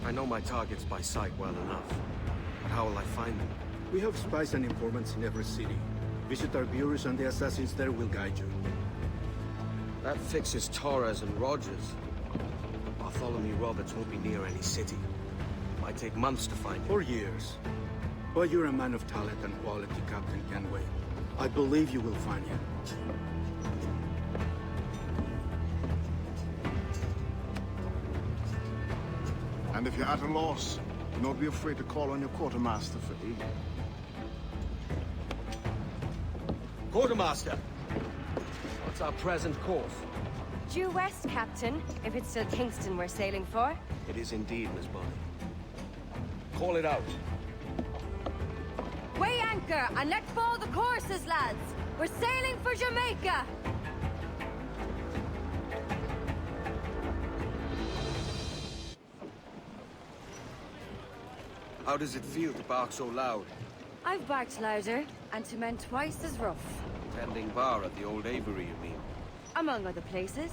I know my targets by sight well enough. But how will I find them? We have spies and informants in every city. Visit our bureaus and the assassins there will guide you. That fixes Torres and Rogers. Bartholomew Roberts won't be near any city. Might take months to find him. For years. But you're a man of talent and quality, Captain Kenway. I believe you will find him. And if you're at a loss, do not be afraid to call on your quartermaster for aid. Quartermaster! What's our present course? Due west, Captain, if it's still Kingston we're sailing for. It is indeed, Miss Bonny. Call it out. Weigh anchor and let fall the courses, lads! We're sailing for Jamaica! How does it feel to bark so loud? I've barked louder, and to men twice as rough. Tending bar at the old Avery, you mean? Among other places.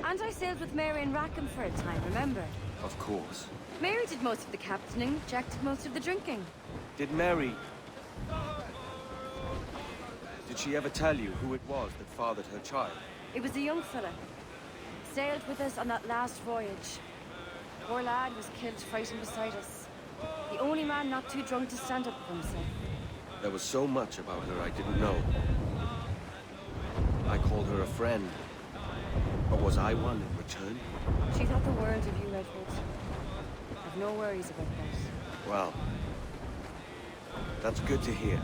And I sailed with Mary and Rackham for a time, remember? Of course. Mary did most of the captaining, Jack did most of the drinking. Did Mary... Did she ever tell you who it was that fathered her child? It was a young fella. Sailed with us on that last voyage. Poor lad was killed fighting beside us. The only man not too drunk to stand up for himself. There was so much about her I didn't know. I called her a friend. But was I one in return? She thought the world of you, Redwood. I've no worries about that. Well, that's good to hear.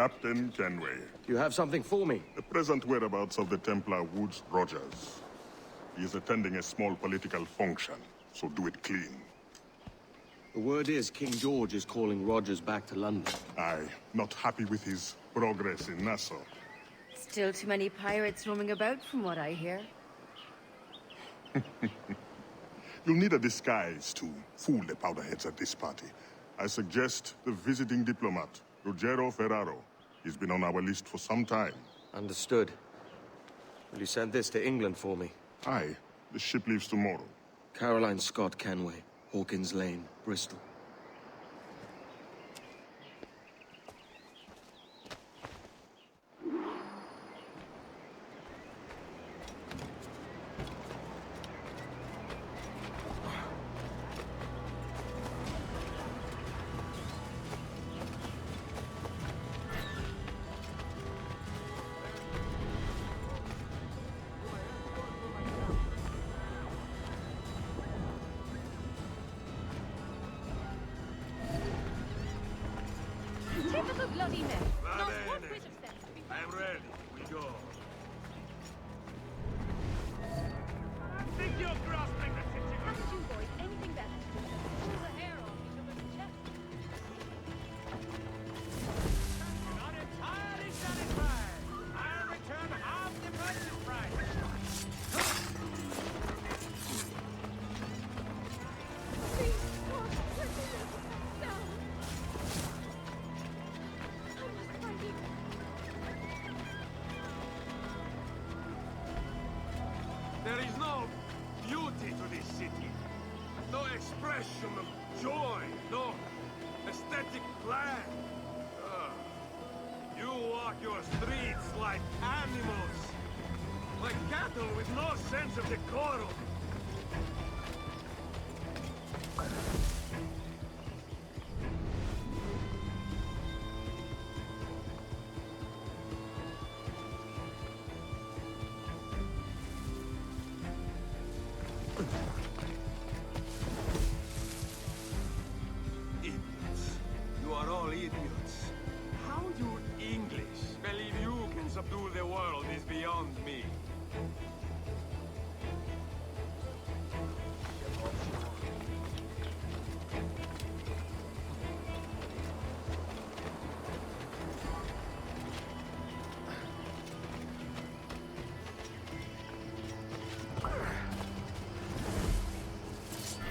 Captain Kenway. You have something for me? The present whereabouts of the Templar Woods Rogers. He is attending a small political function, so do it clean. The word is King George is calling Rogers back to London. Aye, not happy with his progress in Nassau. Still too many pirates roaming about, from what I hear. You'll need a disguise to fool the powderheads at this party. I suggest the visiting diplomat, Ruggiero Ferraro. He's been on our list for some time. Understood. Will you send this to England for me? Aye. The ship leaves tomorrow. Caroline Scott Kenway, Hawkins Lane, Bristol. walk your streets like animals. Like cattle with no sense of decorum. Idiots. You are all idiots. How you English believe you can subdue the world is beyond me.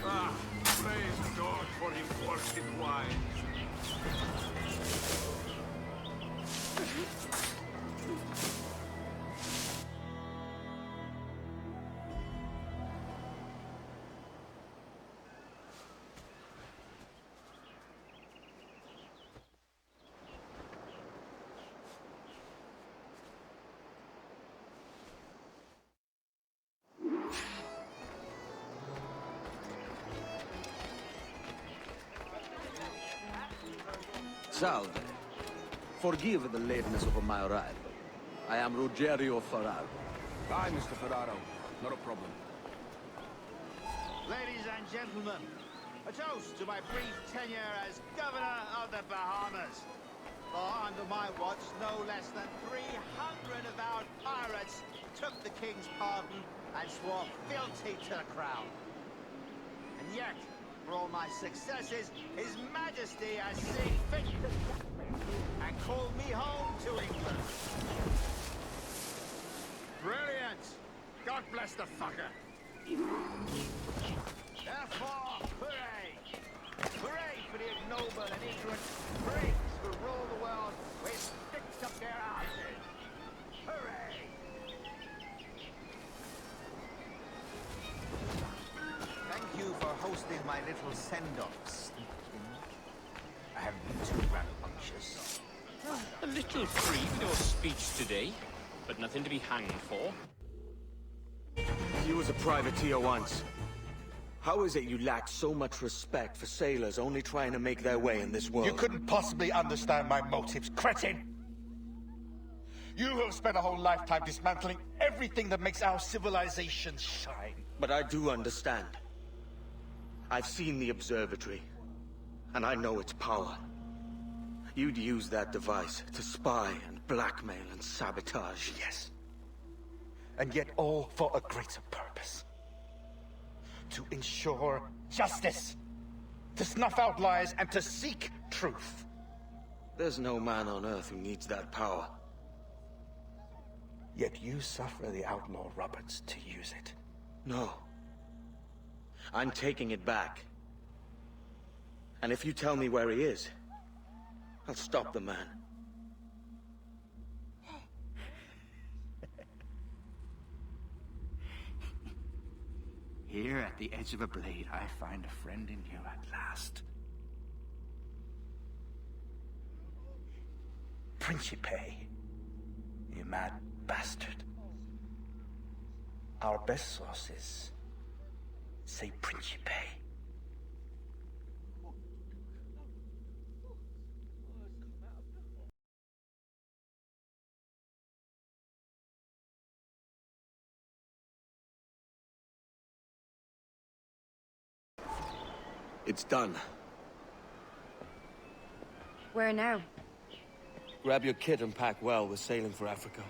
Ah, praise God for his worship wine. Salve. Forgive the lateness of my arrival. I am Ruggiero Ferraro. Hi, Mr. Ferraro. Not a problem. Ladies and gentlemen, a toast to my brief tenure as Governor of the Bahamas. For under my watch, no less than 300 avowed pirates took the King's pardon and swore fealty to the crown. And yet, for all my successes, His Majesty has seen fit to sack me and called me home to England. Brilliant! God bless the fucker! Therefore, hooray! Hooray for the ignoble and ignorant prigs who rule the world with sticks up their asses! Hooray! Thank you for hosting my little send-offs. I haven't been too rambunctious. A little free with your speech today, but nothing to be hanged for. He was a privateer once. How is it you lack so much respect for sailors only trying to make their way in this world? You couldn't possibly understand my motives, cretin! You have spent a whole lifetime dismantling everything that makes our civilization shine. But I do understand. I've seen the observatory, and I know its power. You'd use that device to spy and blackmail and sabotage. Yes. And yet all for a greater purpose. To ensure justice. To snuff out lies and to seek truth. There's no man on Earth who needs that power. Yet you suffer the outlaw Roberts to use it. No. I'm taking it back. And if you tell me where he is, I'll stop the man. Here at the edge of a blade, I find a friend in you at last. Principe, you mad bastard. Our best sources say Principe. It's done. Where now? Grab your kit and pack well. We're sailing for Africa.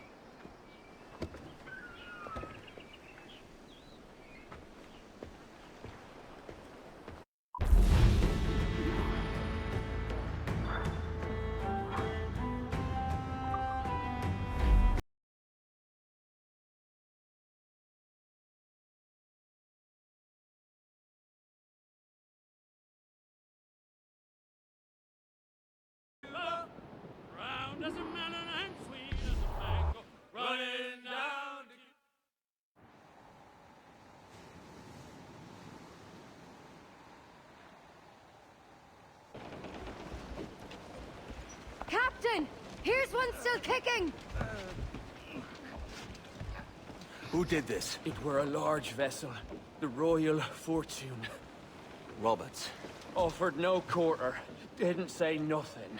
Round as a melon and sweet as a mango. Here's one still kicking! Who did this? It were a large vessel, the Royal Fortune. Roberts. Offered no quarter, didn't say nothing.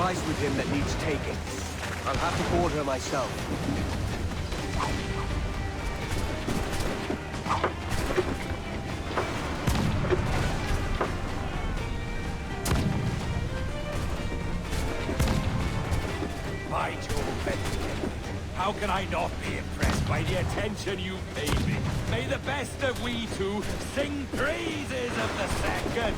device with him that needs taking. I'll have to board her myself. By Jove, Benjamin. How can I not be impressed by the attention you paid me? May the best of we two sing praises of the second.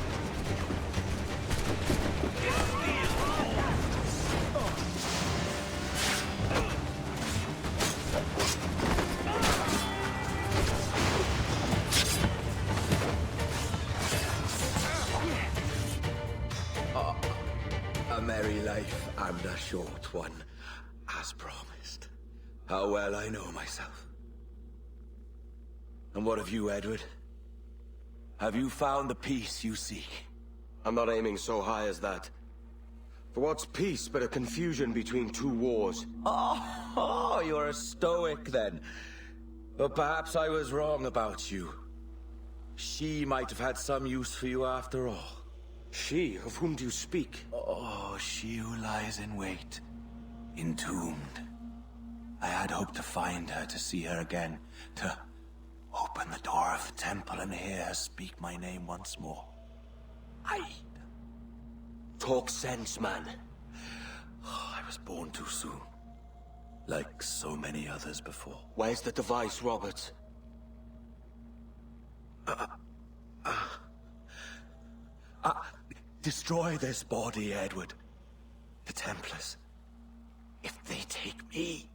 A merry life and a short one, as promised. How well I know myself. And what of you, Edward? Have you found the peace you seek? I'm not aiming so high as that. For what's peace but a confusion between two wars? Oh, you're a stoic then. But perhaps I was wrong about you. She might have had some use for you after all. She? Of whom do you speak? Oh, she who lies in wait, entombed. I had hoped to find her, to see her again, to open the door of the temple and hear her speak my name once more. Talk sense, man. Oh, I was born too soon. Like so many others before. Where's the device, Robert? Destroy this body, Edward. The Templars. If they take me...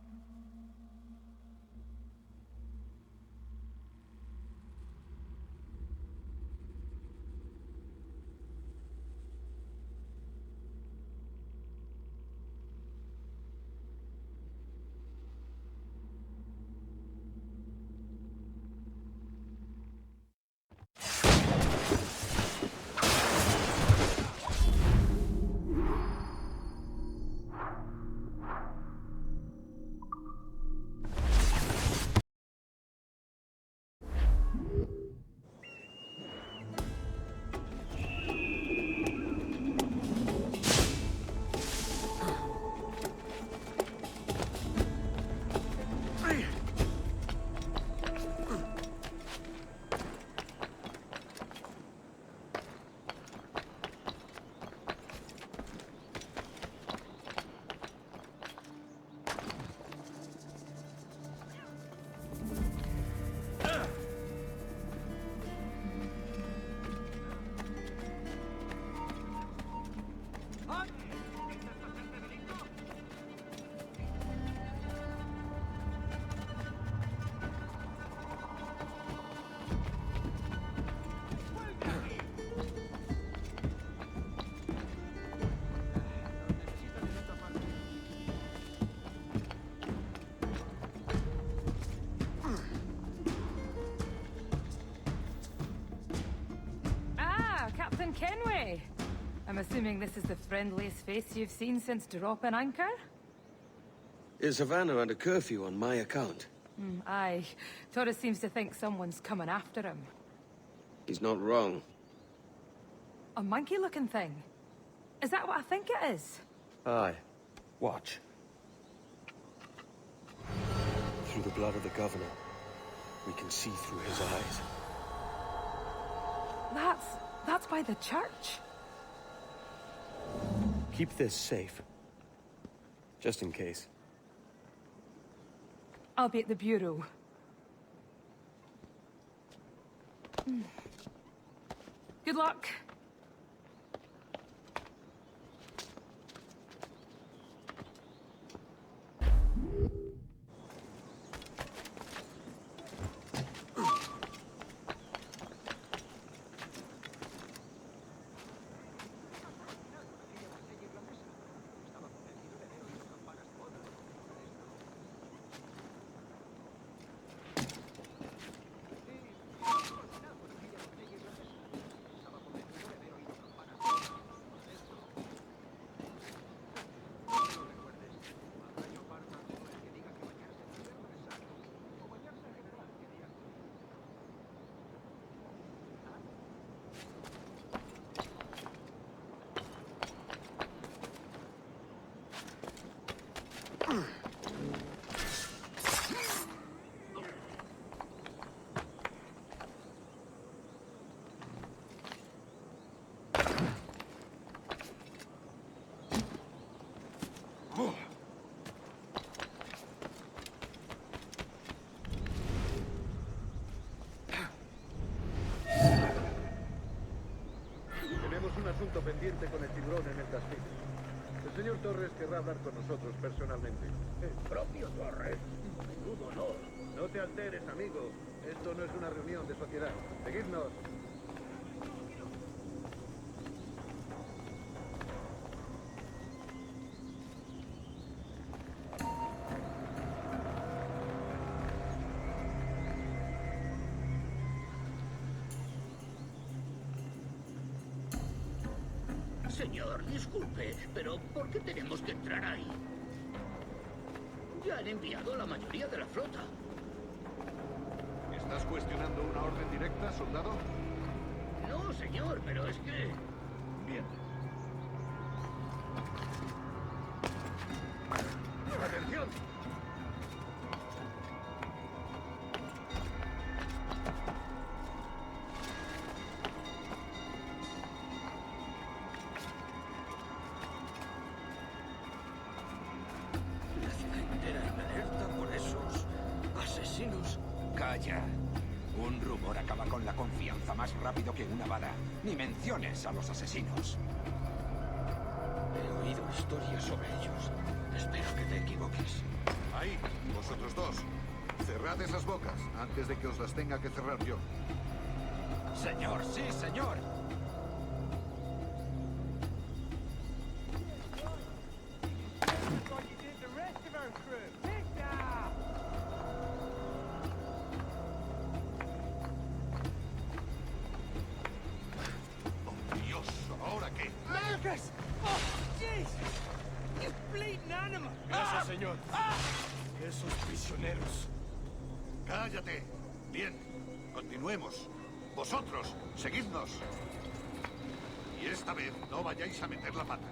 Captain Kenway! I'm assuming this is the friendliest face you've seen since dropping anchor? Is Havana under curfew on my account? Aye. Torres seems to think someone's coming after him. He's not wrong. A monkey-looking thing? Is that what I think it is? Aye. Watch. Through the blood of the governor, we can see through his eyes. That's by the church. Keep this safe. Just in case. I'll be at the bureau. Good luck. personalmente. El propio Torres. Menudo honor. No te alteres, amigo. Esto no es una reunión de sociedad. Seguidnos. Señor, disculpe, pero ¿por qué tenemos que entrar ahí? Ya han enviado a la mayoría de la flota. ¿Estás cuestionando una orden directa, soldado? No, señor, pero es que... Bien. ¡Atención! La ciudad entera en alerta por esos asesinos. Calla. Un rumor acaba con la confianza más rápido que una bala. Ni menciones a los asesinos. He oído historias sobre ellos. Espero que te equivoques. Ahí, vosotros dos. Cerrad esas bocas antes de que os las tenga que cerrar yo. Señor, sí, señor. Dios, ¿ahora qué? Marcus! Oh, jeez! You bleeding animal! Gracias, señor. Esos prisioneros. Cállate. Bien, continuemos. Vosotros, seguidnos. Y esta vez no vayáis a meter la pata.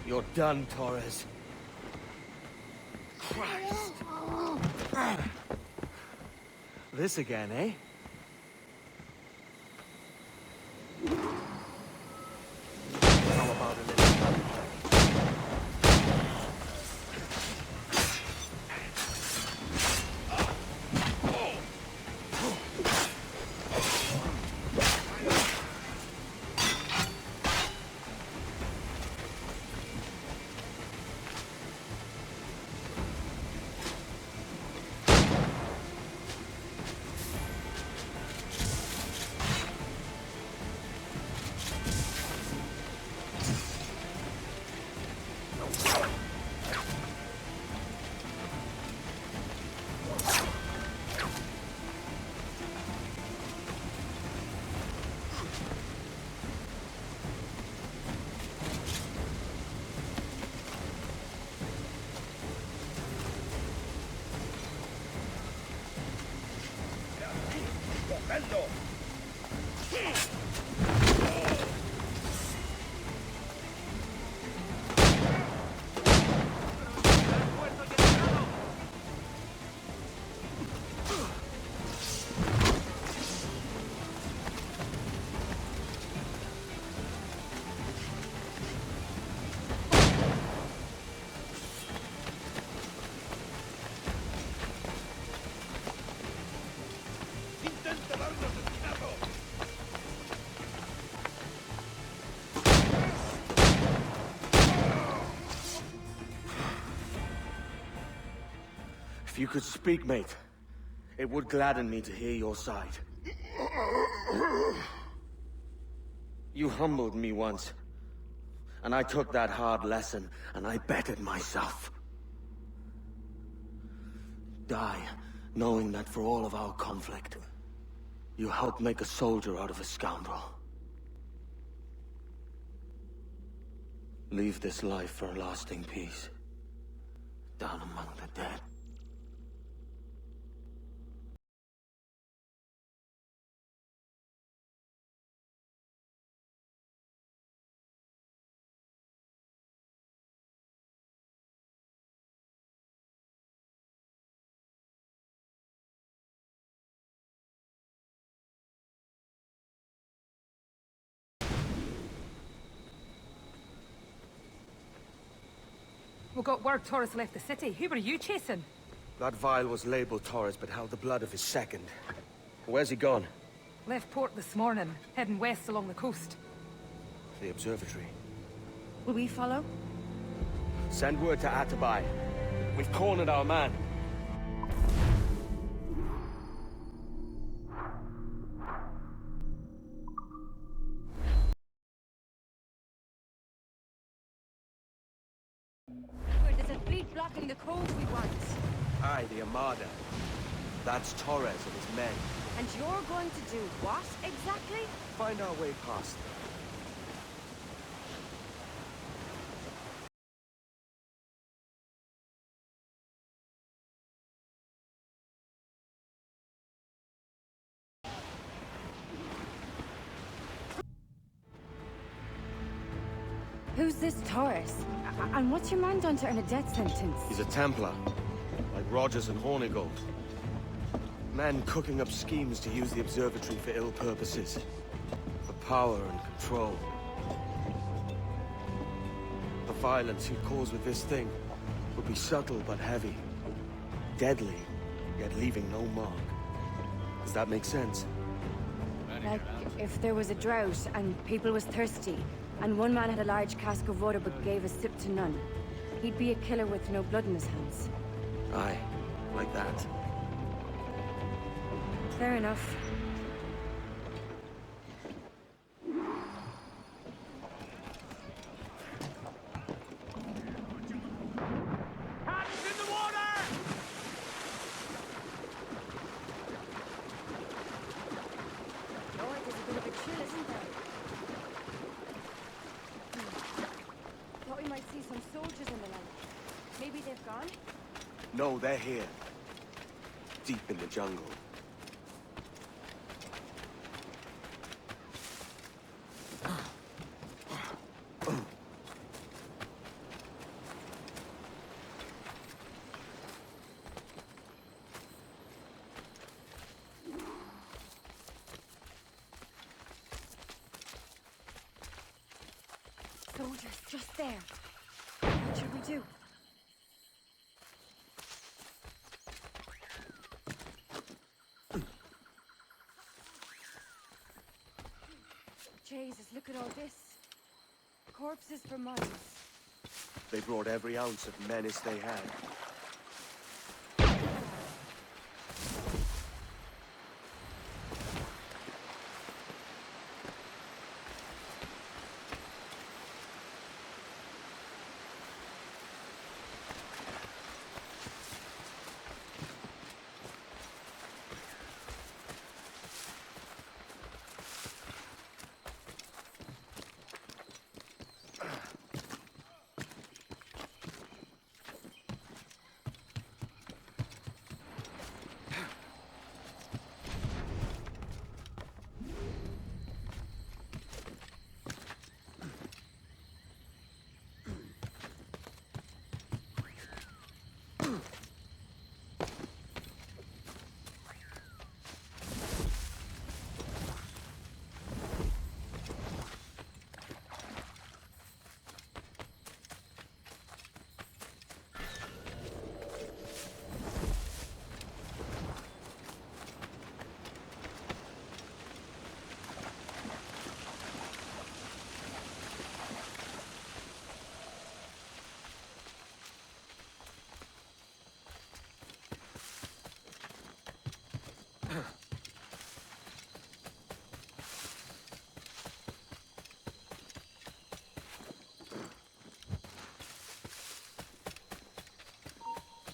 You're done, Torres. Christ. This again, eh? How about a little bello! If you could speak, mate, it would gladden me to hear your side. You humbled me once, and I took that hard lesson, and I bettered myself. Die, knowing that for all of our conflict, you helped make a soldier out of a scoundrel. Leave this life for a lasting peace, down among the dead. We got word Torres left the city. Who were you chasing? That vial was labeled Torres, but held the blood of his second. Where's he gone? Left port this morning, heading west along the coast. The observatory. Will we follow? Send word to Atabai. We've cornered our man. There's a fleet blocking the cove we want. Aye, the Armada. That's Torres and his men. And you're going to do what, exactly? Find our way past them. Who's this Torres? And what's your man done to earn a death sentence? He's a Templar, like Rogers and Hornigold. Men cooking up schemes to use the observatory for ill purposes. For power and control. The violence he'd cause with this thing would be subtle but heavy. Deadly, yet leaving no mark. Does that make sense? Like, if there was a drought and people was thirsty, and one man had a large cask of water but gave a sip to none, he'd be a killer with no blood in his hands. Aye, like that. Fair enough. No, they're here. Deep in the jungle. Soldiers, just there. What should we do? Jesus, look at all this. Corpses for miles. They brought every ounce of menace they had.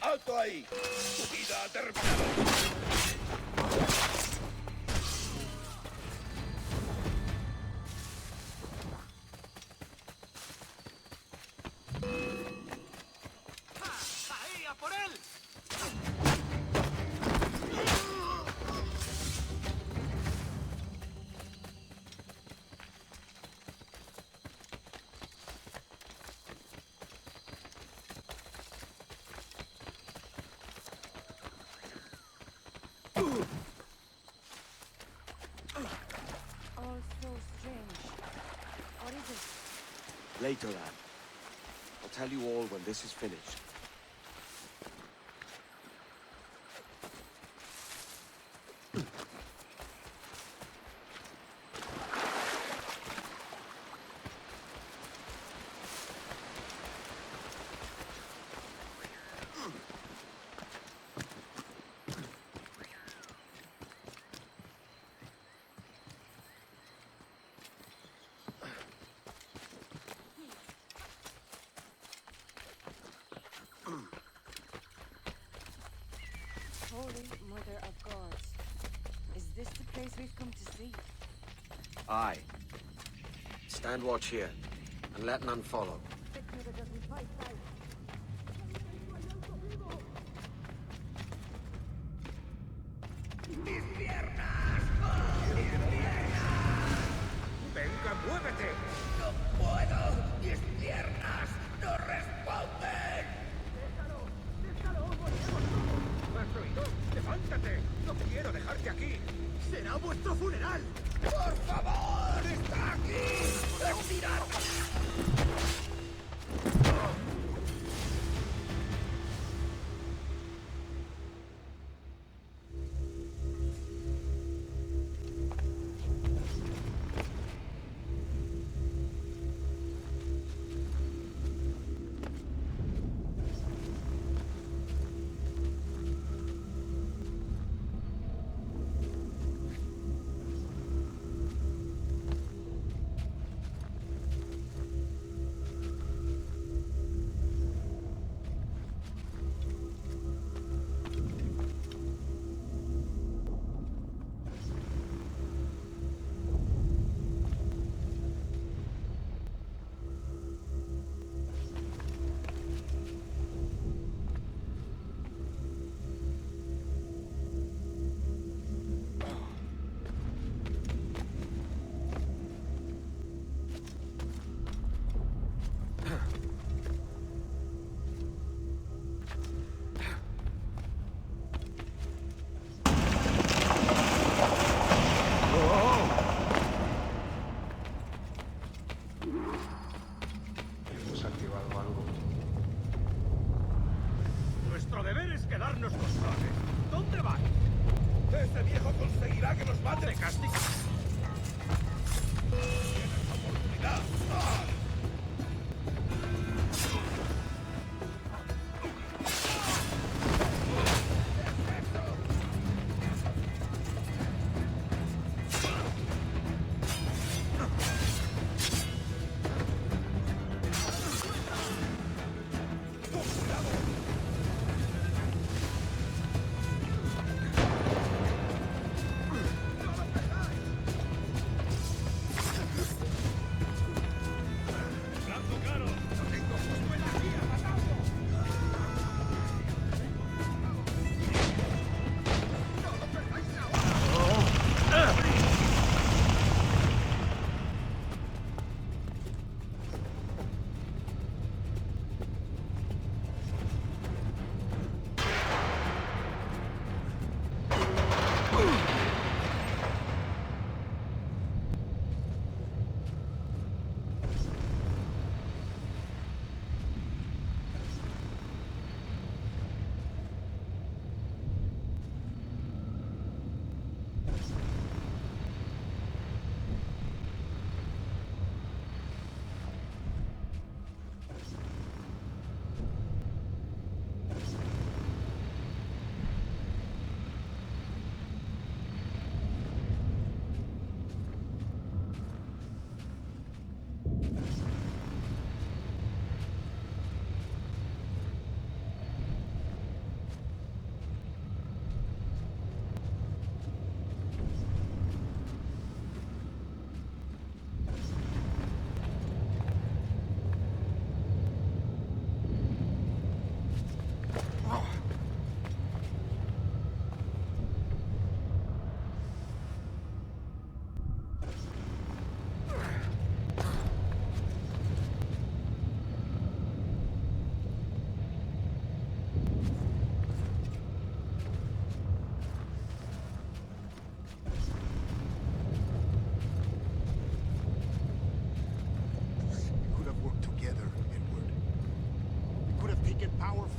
¡Alto ahí! ¡Tu vida ha terminado! ¡Ahí, a por él! All so strange. What is it? Later, lad. I'll tell you all when this is finished. Holy Mother of Gods. Is this the place we've come to see? Aye. Stand watch here, and let none follow. ¡Mis piernas! ¡Mis piernas! ¡Venga, muévete! ¡No puedo! ¡Mis piernas no responden! ¡Déjalo! ¡Has oído! ¡Levántate! ¡No quiero dejarte aquí! ¡Será vuestro funeral! ¡Por favor! ¡Está aquí! ¡Retirad! Nuestro deber es quedarnos con Sales. ¿Dónde van? Ese viejo conseguirá que nos mate. Castigo. ¡Tienes oportunidad! ¡Ah!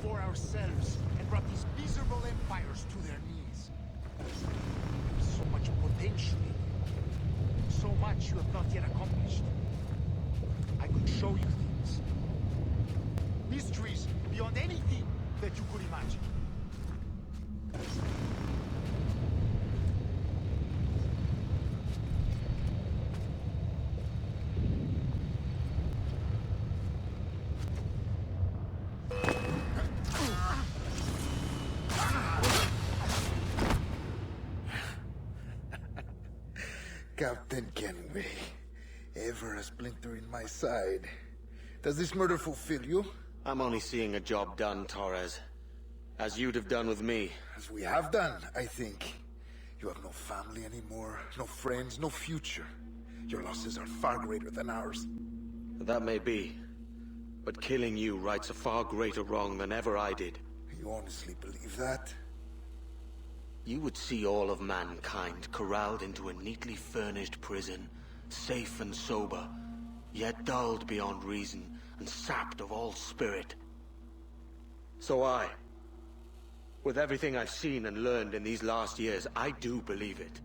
for ourselves and brought these miserable empires to their knees. So much potential in you. So much you have not yet accomplished. I could show you things. Mysteries beyond anything that you could imagine. Captain Kenway, ever a splinter in my side. Does this murder fulfill you? I'm only seeing a job done, Torres. As you'd have done with me. As we have done, I think. You have no family anymore, no friends, no future. Your losses are far greater than ours. That may be. But killing you rights a far greater wrong than ever I did. You honestly believe that? You would see all of mankind corralled into a neatly furnished prison, safe and sober, yet dulled beyond reason and sapped of all spirit. So with everything I've seen and learned in these last years, I do believe it.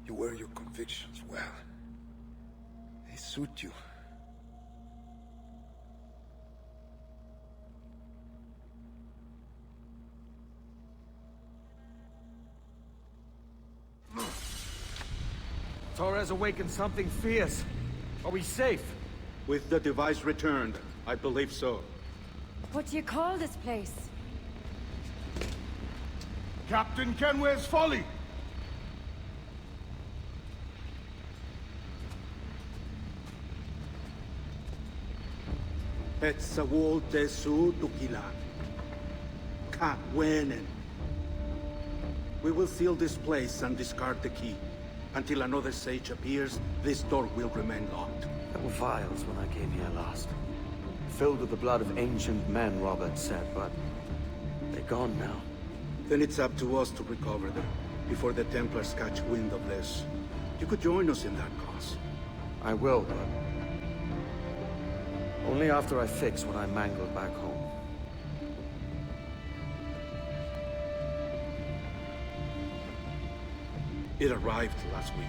You wear your convictions well. They suit you. Torres awakened something fierce. Are we safe? With the device returned, I believe so. What do you call this place? Captain Kenway's folly! Et sawol te su tukilan. Ka wenen. We will seal this place and discard the key. Until another sage appears, this door will remain locked. There were vials when I came here last. Filled with the blood of ancient men, Robert said, but they're gone now. Then it's up to us to recover them, before the Templars catch wind of this. You could join us in that cause. I will, but only after I fix what I mangled back home. It arrived last week.